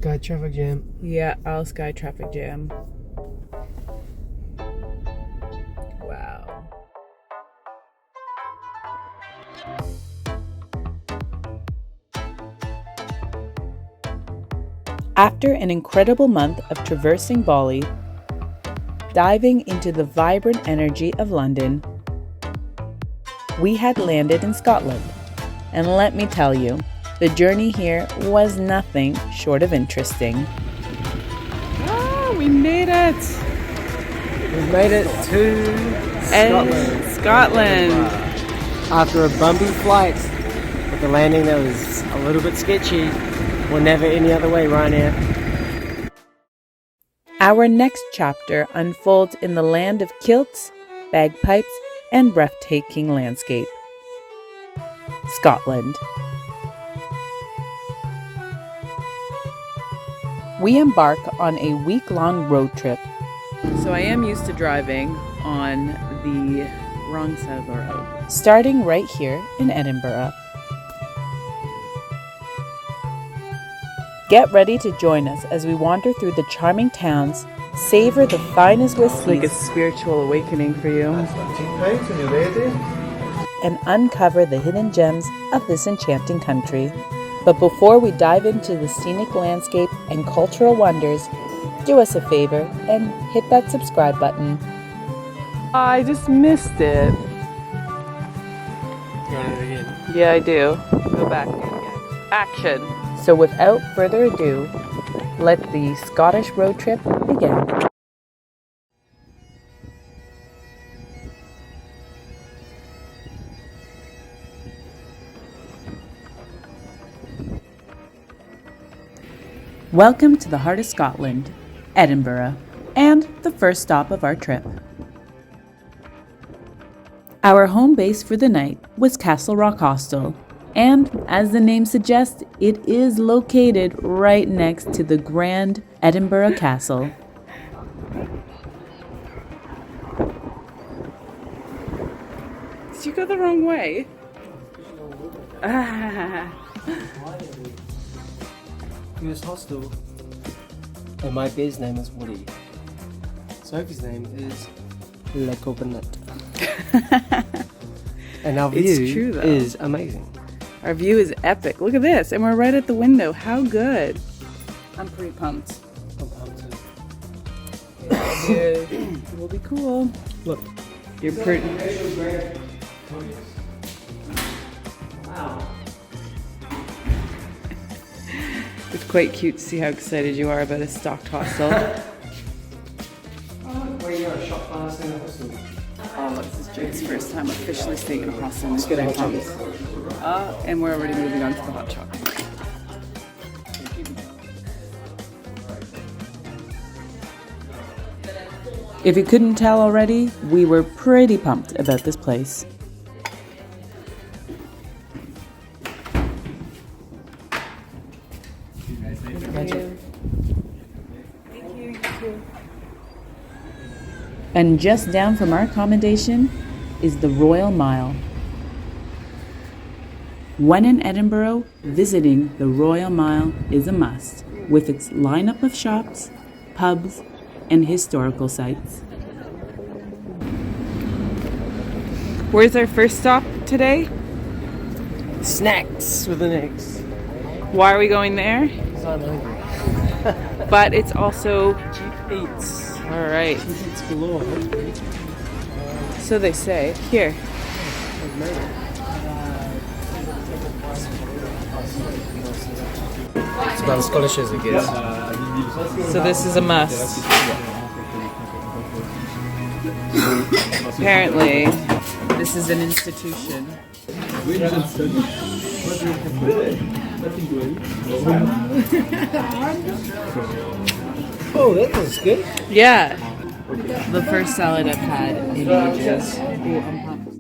Skye traffic jam. Yeah, I'll Skye traffic jam. Wow. After an incredible month of traversing Bali, diving into the vibrant energy of London, we had landed in Scotland. And let me tell you, the journey here was nothing short of interesting. Oh, we made it! We've made it to Scotland. After a bumpy flight with a landing that was a little bit sketchy, or never any other way, Ryanair. Our next chapter unfolds in the land of kilts, bagpipes, and breathtaking landscape. Scotland. We embark on a week-long road trip. So I am used to driving on the wrong side of the road. Starting right here in Edinburgh. Get ready to join us as we wander through the charming towns, savor the finest whiskeys, like a spiritual awakening for you, and uncover the hidden gems of this enchanting country. But before we dive into the scenic landscape and cultural wonders, do us a favor and hit that subscribe button. I just missed it. You want it again? Yeah, I do. Go back. Action. So without further ado, let the Scottish road trip begin. Welcome to the heart of Scotland, Edinburgh, and the first stop of our trip. Our home base for the night was Castle Rock Hostel, and as the name suggests, it is located right next to the Grand Edinburgh Castle. Did you go the wrong way? This hostel. And my bear's name is Woody. Sophie's name is Le Coconut. And our view is amazing. Our view is epic. Look at this. And we're right at the window. How good. I'm pretty pumped. I'm pumped too. It will be cool. Look. You're pretty. Wow. It's quite cute to see how excited you are about a stocked hostel. Where you are, shop class in a hostel. Oh, this is Jake's first time officially staying in a hostel. Let's get our pumped. And we're already moving on to the hot chocolate. If you couldn't tell already, we were pretty pumped about this place. And just down from our accommodation is the Royal Mile. When in Edinburgh, visiting the Royal Mile is a must, with its lineup of shops, pubs, and historical sites. Where's our first stop today? Snax with an X. Why are we going there? Because I'm hungry. But it's also Cheap eats. all right. Cheap eats galore. So they say. Here. We've made it. It's about as Scottish as it gets. So this is a must. Apparently, this is an institution. Oh, that was good. Yeah. The first salad I've had in ages. Ooh, I'm pumped.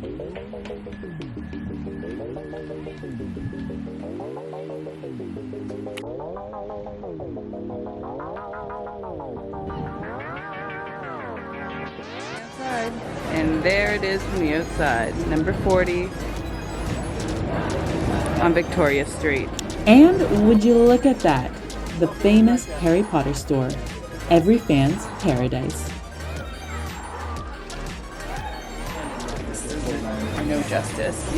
And there it is from the outside, number 40 on Victoria Street. And would you look at that? the famous Harry Potter store, every fan's paradise. No justice.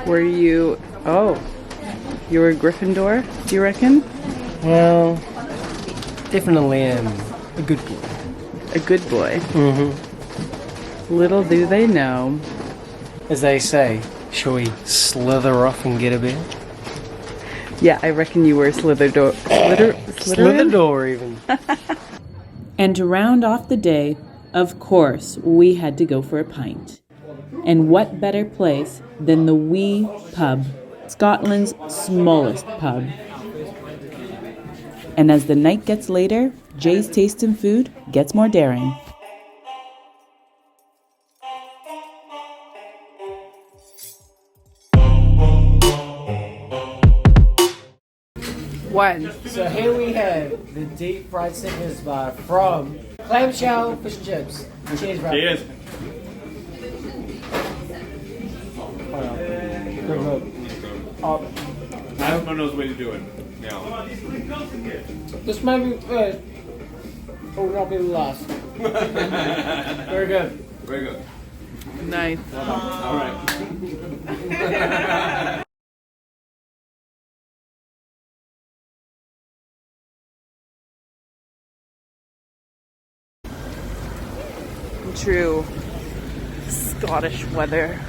Were you... Oh, you were Gryffindor, do you reckon? Well, definitely am a good boy. A good boy. Mm-hmm. Little do they know. As they say, shall we slither off and get a beer? Yeah, I reckon you were Slither even. And to round off the day, of course, we had to go for a pint. And what better place than the Wee Pub, Scotland's smallest pub. And as the night gets later, Jay's taste in food gets more daring. One. So here we have the deep fried sickness bar from Clam Shell fish and chips. Cheers, bro. Cheers. Oh, Everyone knows the way to do it. Yeah. this might be first, but will not be the last. Very good. Very good. Nice. All right. True Scottish weather.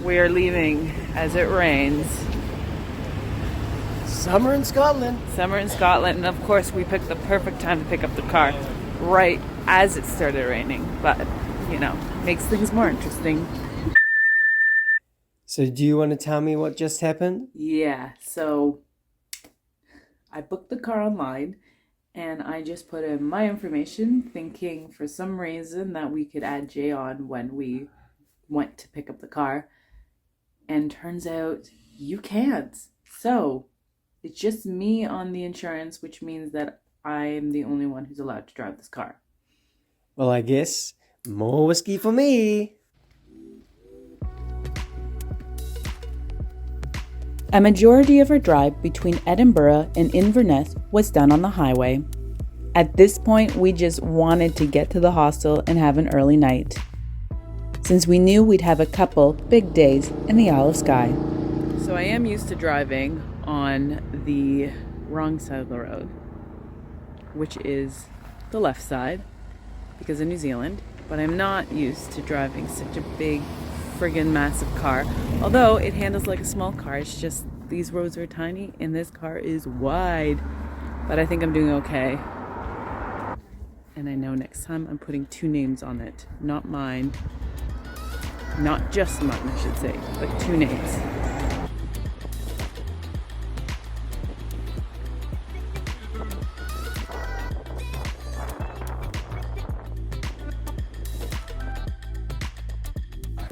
We are leaving as it rains. Summer in Scotland. Summer in Scotland, and of course we picked the perfect time to pick up the car right as it started raining, but you know, makes things more interesting. So do you want to tell me what just happened? Yeah, so I booked the car online and I just put in my information thinking for some reason that we could add Jay on when we went to pick up the car, and turns out you can't. So it's just me on the insurance, which means that I am the only one who's allowed to drive this car. Well, I guess more whiskey for me. A majority of our drive between Edinburgh and Inverness was done on the highway. At this point, we just wanted to get to the hostel and have an early night, since we knew we'd have a couple big days in the Isle of Skye. So I am used to driving on the wrong side of the road, which is the left side, because of New Zealand, but I'm not used to driving such a big friggin' massive car. Although it handles like a small car, it's just these roads are tiny and this car is wide. But I think I'm doing okay. And I know next time I'm putting 2 names on it. Not mine. Not just mine, I should say, but 2 names.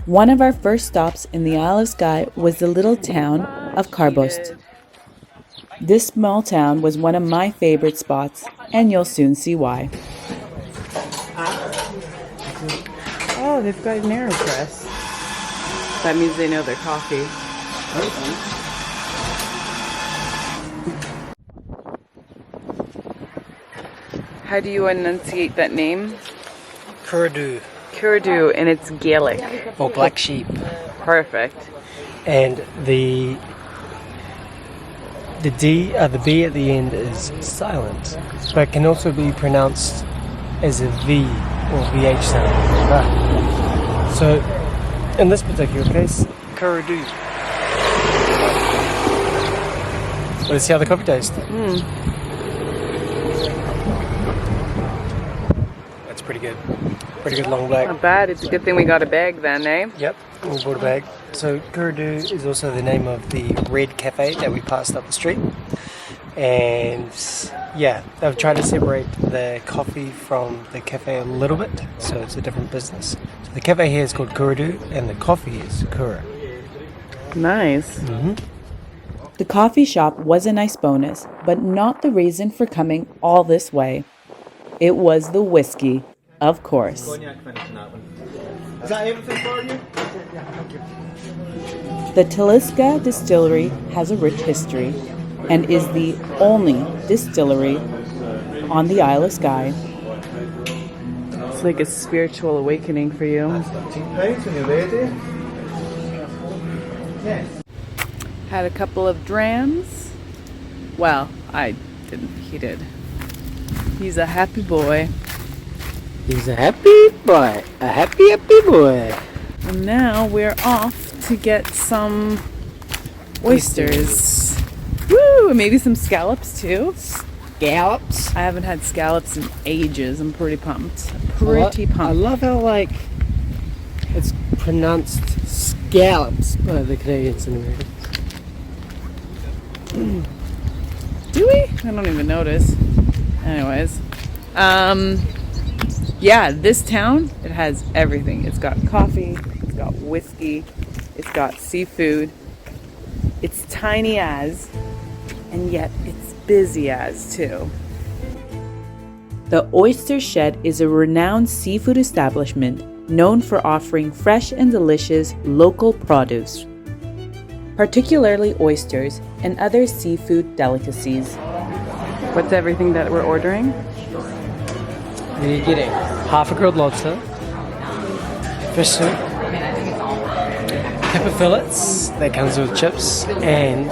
One of our first stops in the Isle of Skye was the little town of Carbost. This small town was one of my favorite spots, and you'll soon see why. Oh, they've got an AeroPress. That means they know their coffee. How do you enunciate that name? Curdu, Curdu, and it's Gaelic. or black sheep. Perfect. And the D, the B at the end is silent, but can also be pronounced as a V or VH sound. So, in this particular case, Curdu. Let's see how the coffee tastes. That's pretty good. Pretty good long black. Not bad. It's a good thing we got a bag then, eh? Yep, we bought a bag. So Curdu is also the name of the red cafe that we passed up the street. And yeah, they've tried to separate the coffee from the cafe a little bit, so it's a different business. So the cafe here is called Curdu and the coffee is Caora. Nice. Mm-hmm. The coffee shop was a nice bonus, but not the reason for coming all this way. It was the whiskey, of course. Is that everything for you? The Talisker Distillery has a rich history and is the only distillery on the Isle of Skye. It's like a spiritual awakening for you. Had a couple of drams. Well, I didn't. He did. He's a happy boy. He's a happy boy. A happy, happy boy. And now we're off to get some oysters. Woo! And maybe some scallops too. Scallops. I haven't had scallops in ages. I'm pretty pumped. Pretty pumped. I love how like it's pronounced scallops by the Canadians and Americans. Do we? I don't even notice. Anyways. Yeah, this town, it has everything. It's got coffee, it's got whiskey, it's got seafood. It's tiny as, and yet it's busy as too. The Oyster Shed is a renowned seafood establishment known for offering fresh and delicious local produce, particularly oysters and other seafood delicacies. What's everything that we're ordering? You're getting half a grilled lobster, fish soup, pepper fillets that comes with chips, and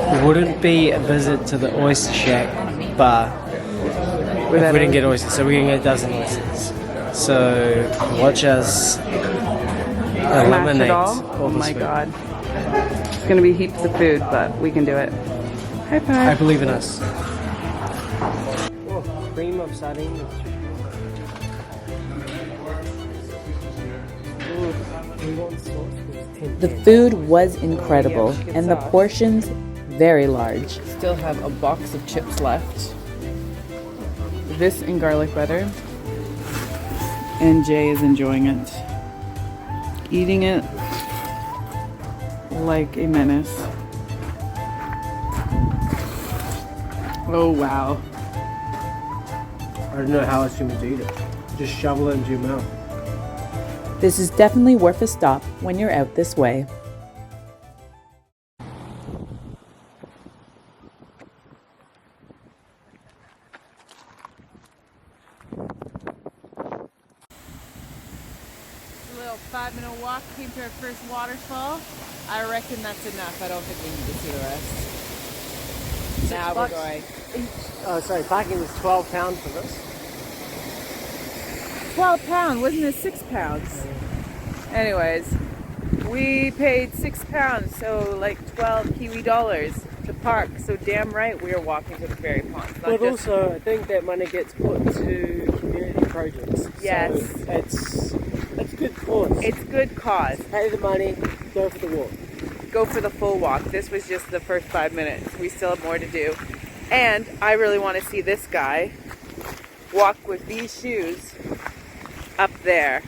it wouldn't be a visit to the Oyster Shack bar if we didn't get oysters, so we're going to get a dozen oysters. So watch us eliminate it all? Oh my god. It's going to be heaps of food, but we can do it. High five. I believe in us. Cream of sardines. The food was incredible and the portions very large. Still have a box of chips left. This in garlic butter. And Jay is enjoying it. Eating it like a menace. Oh wow. I don't know how else you would eat it. Just shovel it into your mouth. This is definitely worth a stop when you're out this way. A little 5-minute walk, came to our first waterfall. I reckon that's enough. I don't think we need to see the rest. Now we're going. Oh, sorry, parking was £12 for this. £12, wasn't it £6? Anyways, we paid £6, so like 12 Kiwi dollars to park. So damn right we are walking to the ferry pond. But also, I think that money gets put to community projects. Yes. So it's good cause. It's good cause. Pay the money, go for the walk. Go for the full walk. This was just the first 5 minutes. We still have more to do. And I really want to see this guy walk with these shoes up there.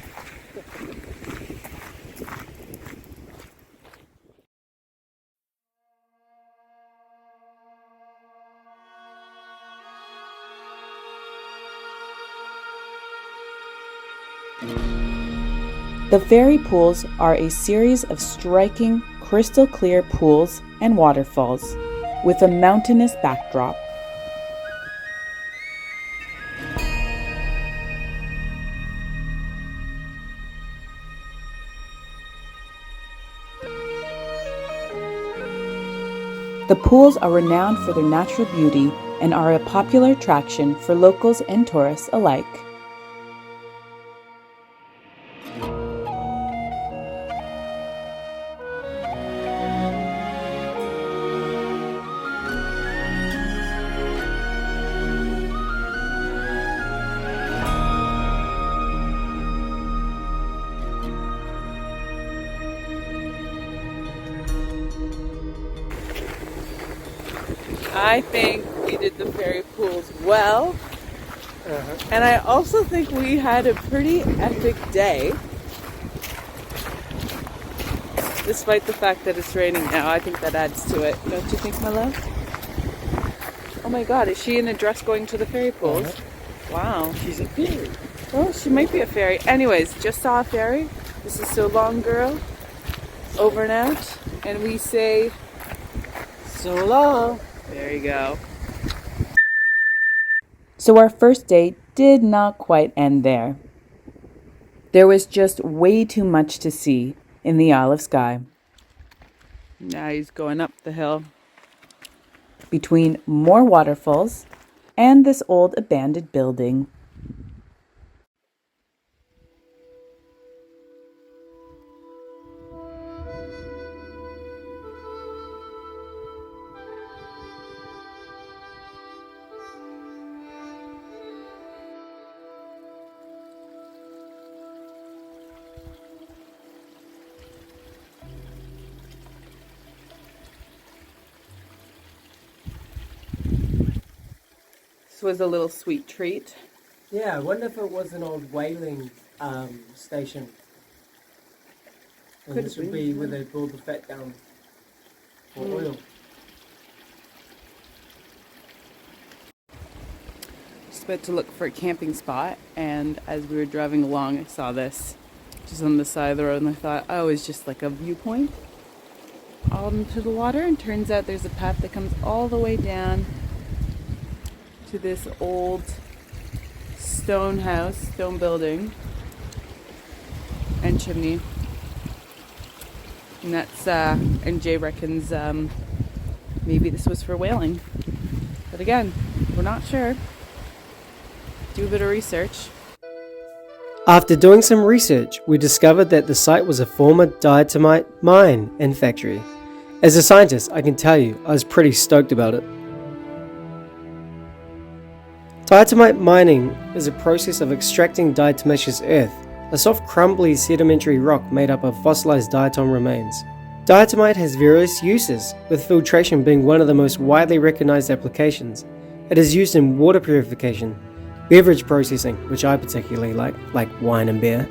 The fairy pools are a series of striking, crystal clear pools and waterfalls with a mountainous backdrop. The pools are renowned for their natural beauty and are a popular attraction for locals and tourists alike. I think we did the fairy pools well, and I also think we had a pretty epic day. Despite the fact that it's raining now, I think that adds to it. Don't you think, my love? Oh my god, is she in a dress going to the fairy pools? Wow. She's a fairy. Oh, she might be a fairy. Anyways, just saw a fairy. This is So Long Girl. Over and out. And we say, So long. there you go. So our first date did not quite end there. There was just way too much to see in the Isle of Skye. Now he's going up the hill. Between more waterfalls and this old abandoned building. This was a little sweet treat. Yeah, I wonder if it was an old whaling station. And this would be where they boiled the fat down for oil. Just about to look for a camping spot, and as we were driving along, I saw this just on the side of the road, and I thought, oh, it's just like a viewpoint onto the water, and turns out there's a path that comes all the way down to this old stone house, stone building, and chimney. And that's, and Jay reckons maybe this was for whaling. But again, we're not sure. Do a bit of research. After doing some research, we discovered that the site was a former diatomite mine and factory. As a scientist, I can tell you, I was pretty stoked about it. Diatomite mining is a process of extracting diatomaceous earth, a soft crumbly sedimentary rock made up of fossilized diatom remains. Diatomite has various uses, with filtration being one of the most widely recognized applications. It is used in water purification, beverage processing, which I particularly like wine and beer,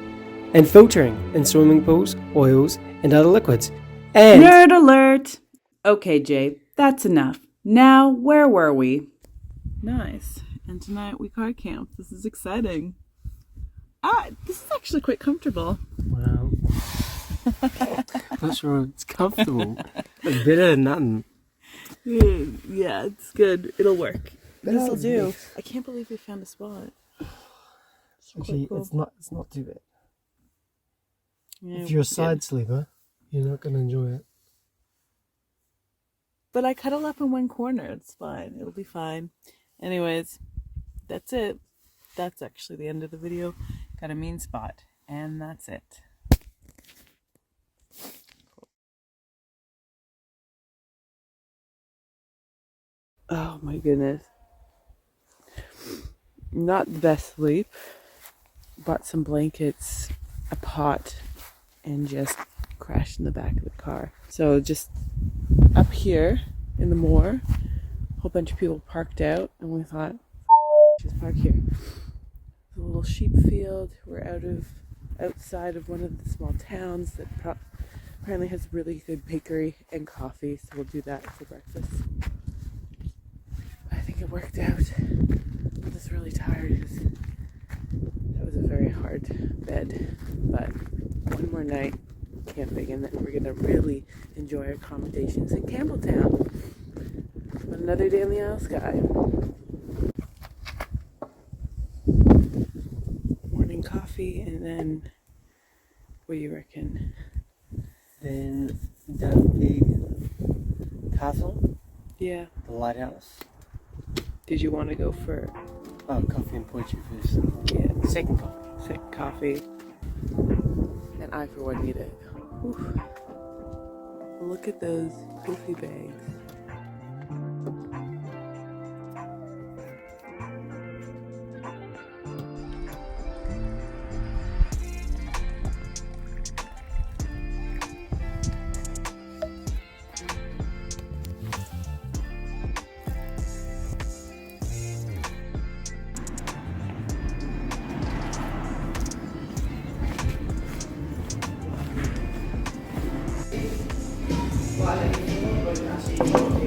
and filtering in swimming pools, oils, and other liquids. And Nerd alert! Okay, Jay, that's enough. Now, where were we? Nice. And tonight we car camp. This is exciting. This is actually quite comfortable. Wow. Not sure it's comfortable. It's better than nothing. Yeah, it's good. It'll work. This'll do. Nice. I can't believe we found a spot. Actually, cool. it's not too bad. Yeah, If you're a side sleeper, you're not going to enjoy it. But I cuddle up in one corner. It's fine. It'll be fine. Anyways, that's it. That's actually the end of the video. Got a mean spot. And that's it. Oh my goodness. Not the best sleep. Bought some blankets, a pot, and just crashed in the back of the car. So just up here in the moor, a whole bunch of people parked out, and we thought, just park here. A little sheep field. We're outside of one of the small towns that apparently has really good bakery and coffee, so we'll do that for breakfast. I think it worked out. I'm just really tired because that was a very hard bed. But one more night camping, and then we're gonna really enjoy our accommodations in Campbelttown. But another day in the Isle of Skye. Morning coffee, and then what do you reckon? Then down the castle, Yeah. the lighthouse. Did you want to go for Coffee and Portree first. yeah, Second coffee. sick coffee? And I, for one, need it. Whew. Look at those goofy bags.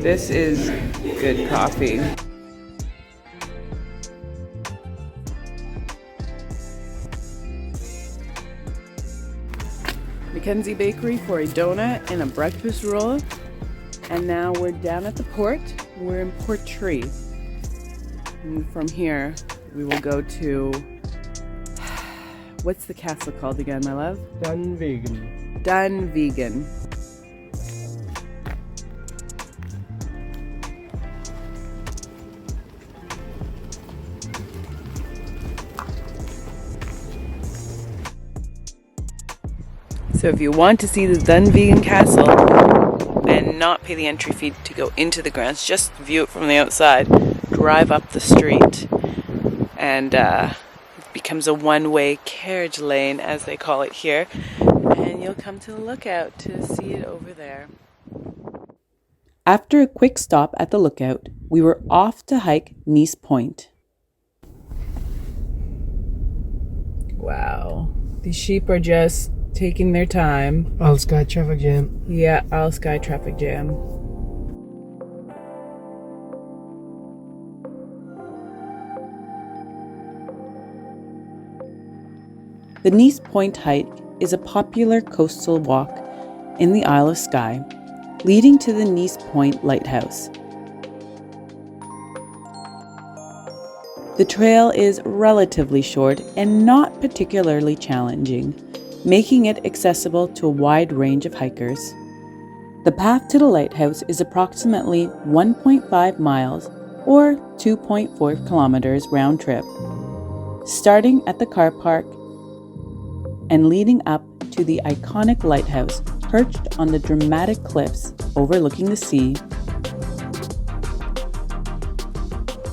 This is good coffee. MacKenzie Bakery for a donut and a breakfast roll. And now we're down at the port. We're in Portree. And from here, we will go to... What's the castle called again, my love? Dunvegan. Dunvegan. So if you want to see the Dunvegan Castle and not pay the entry fee to go into the grounds, just view it from the outside, drive up the street, and it becomes a one-way carriage lane, as they call it here, and you'll come to the lookout to see it over there. After a quick stop at the lookout, we were off to hike Nice Point. Wow, these sheep are just taking their time. All Skye traffic jam. Yeah, all Skye traffic jam. The Nice Point hike is a popular coastal walk in the Isle of Skye, leading to the Nice Point Lighthouse. The trail is relatively short and not particularly challenging, making it accessible to a wide range of hikers. The path to the lighthouse is approximately 1.5 miles or 2.4 kilometers round trip, starting at the car park and leading up to the iconic lighthouse perched on the dramatic cliffs overlooking the sea.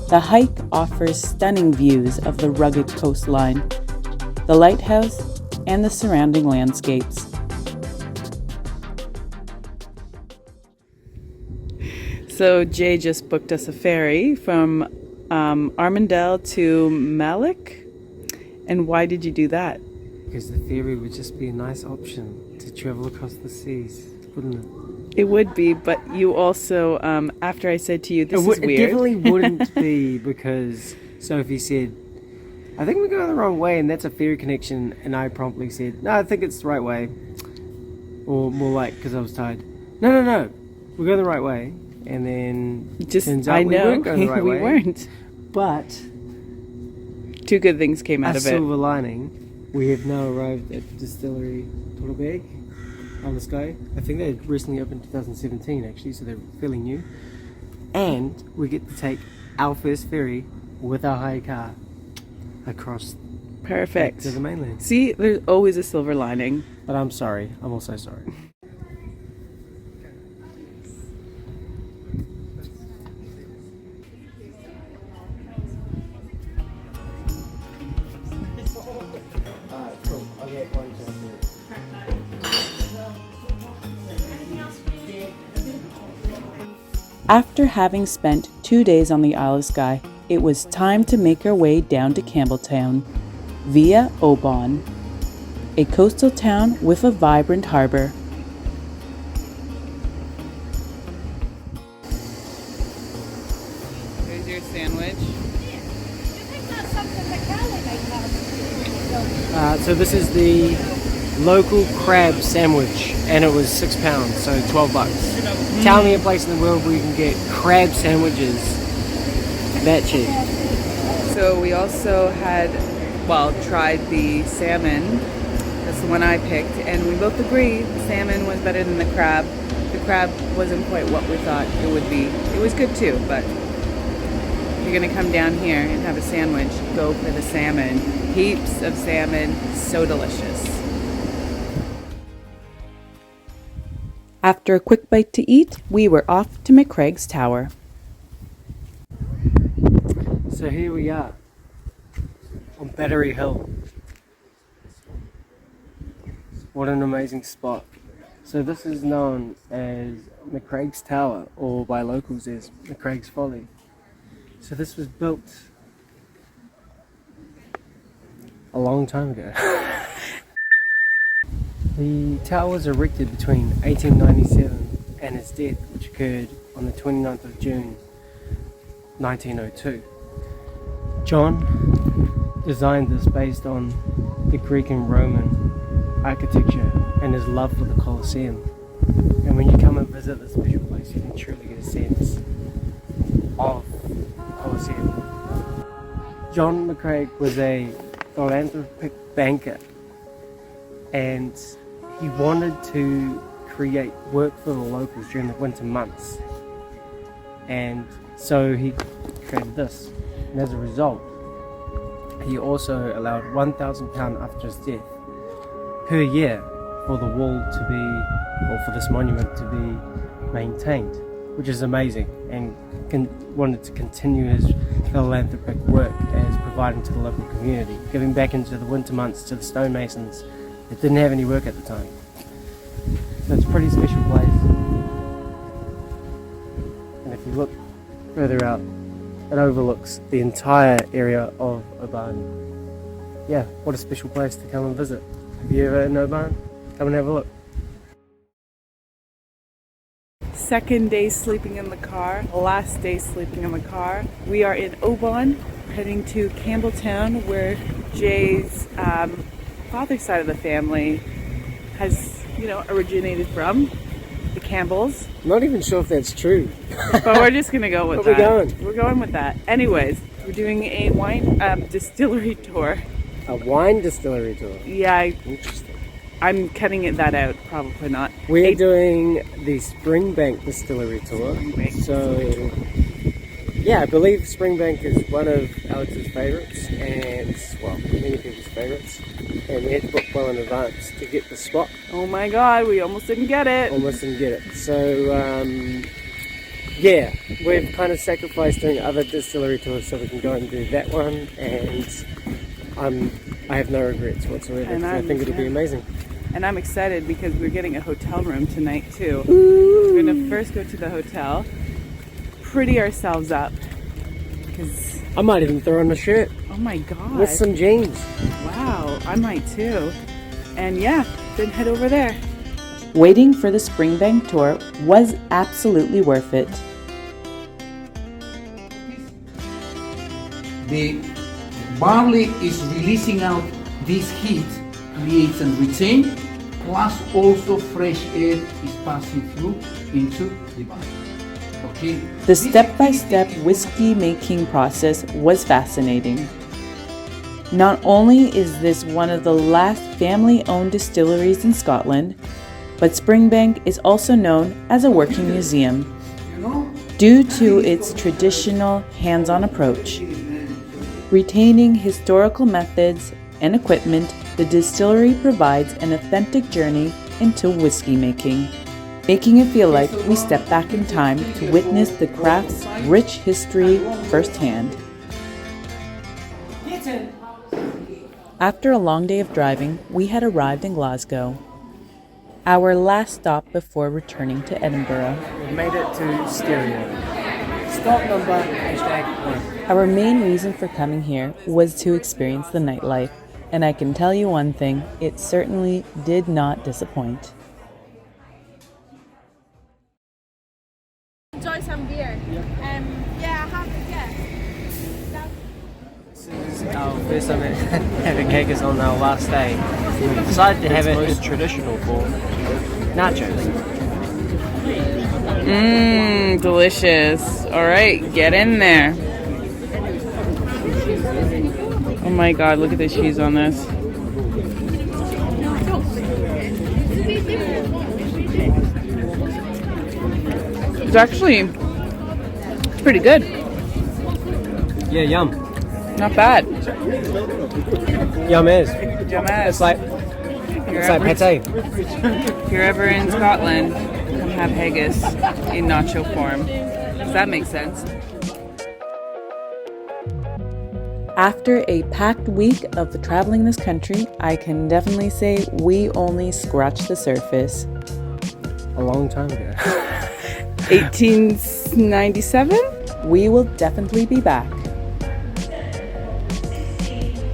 The hike offers stunning views of the rugged coastline, the lighthouse, and the surrounding landscapes. So Jay just booked us a ferry from Armandale to Malik. And why did you do that? Because the ferry would just be a nice option to travel across the seas, wouldn't it? It would be, but you also, after I said to you, this is weird. It definitely wouldn't be, because Sophie said, I think we're going the wrong way, and that's a ferry connection. And I promptly said, no, I think it's the right way. Or more like, because I was tired. No, we're going the right way. And then just turns out I we know weren't going the right we way. weren't. But two good things came out a of it. silver lining. We have now arrived at Distillery Torberg on the Skye. I think they recently opened in 2017, actually, so they're fairly new. And we get to take our first ferry with our hire car across Perfect. back to the mainland. See, there's always a silver lining. But I'm sorry. I'm also sorry. After having spent 2 days on the Isle of Skye, it was time to make our way down to Campbelttown via Oban, a coastal town with a vibrant harbour. There's your sandwich. So this is the local crab sandwich, and it was £6, so $12. Tell me a place in the world where you can get crab sandwiches that cheap. So we also had, tried the salmon. That's the one I picked, and we both agree the salmon was better than the crab. The crab wasn't quite what we thought it would be. It was good too, but if you're gonna come down here and have a sandwich, go for the salmon. Heaps of salmon, so delicious. After a quick bite to eat, we were off to McCraig's Tower. So here we are on Battery Hill. What an amazing spot. So this is known as McCraig's Tower, or by locals as McCraig's Folly. So this was built a long time ago. The tower was erected between 1897 and its death, which occurred on the 29th of June 1902. John designed this based on the Greek and Roman architecture and his love for the Colosseum. And when you come and visit this special place, you can truly get a sense of the Colosseum. John McCraig was a philanthropic banker, and he wanted to create work for the locals during the winter months, and so he created this. And as a result, he also allowed £1,000 after his death per year for the wall to be, or for this monument to be maintained, which is amazing, and wanted to continue his philanthropic work as providing to the local community, giving back into the winter months to the stonemasons that didn't have any work at the time. So it's a pretty special place. And if you look further out, it overlooks the entire area of Oban. Yeah, what a special place to come and visit. Have you ever in Oban? Come and have a look. Second day sleeping in the car, last day sleeping in the car. We are in Oban, heading to Campbelttown, where Jay's father's side of the family has, originated from, the Campbells. Not even sure if that's true. But we're just gonna go with that. We're going with that. Anyways, we're doing a wine distillery tour. A wine distillery tour? Yeah, Interesting. I'm cutting that out, probably not. We're doing the Springbank Distillery Tour. Yeah, I believe Springbank is one of Alex's favourites, and, well, many people's favourites. And we had to book well in advance to get the spot. Oh my god, we almost didn't get it. Almost didn't get it. So, yeah, we've kind of sacrificed doing other distillery tours so we can go and do that one, and I have no regrets whatsoever. And I think it'll be amazing. And I'm excited because we're getting a hotel room tonight too. Ooh. We're gonna first go to the hotel, pretty ourselves up, because I might even throw on a shirt. Oh my god. With some jeans. Wow, I might too. And yeah, then head over there. Waiting for the Springbank tour was absolutely worth it. The barley is releasing out this heat, creates and retain, plus also fresh air is passing through into the barley. Okay. The step-by-step whiskey making process was fascinating. Not only is this one of the last family-owned distilleries in Scotland, but Springbank is also known as a working museum due to its traditional hands-on approach. Retaining historical methods and equipment, the distillery provides an authentic journey into whiskey making, making it feel like we step back in time to witness the craft's rich history firsthand. After a long day of driving, we had arrived in Glasgow, our last stop before returning to Edinburgh. We made it to Stereo. Stop number #1. Our main reason for coming here was to experience the nightlife, and I can tell you one thing, it certainly did not disappoint. Enjoy some beer. Yeah, I have it, yeah. This is our first time having haggis on our last day. We decided to have it in traditional form. Nachos. Mmm, delicious. Alright, get in there. Oh my god, look at the cheese on this. It's actually pretty good. Yeah, yum. Not bad. Yum is. Yum as. It's like pate. If you're ever in Scotland, come have haggis in nacho form. Does that make sense? After a packed week of traveling this country, I can definitely say we only scratched the surface. A long time ago. 1897? We will definitely be back.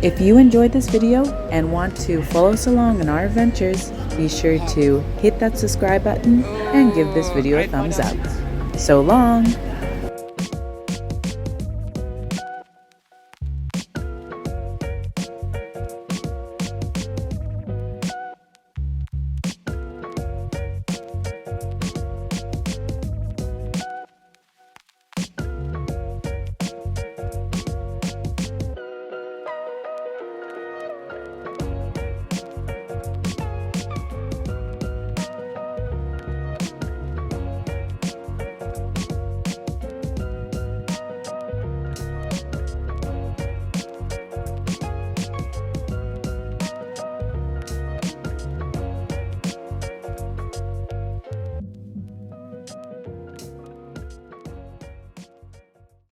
If you enjoyed this video and want to follow us along in our adventures, be sure to hit that subscribe button and give this video a thumbs up. So long!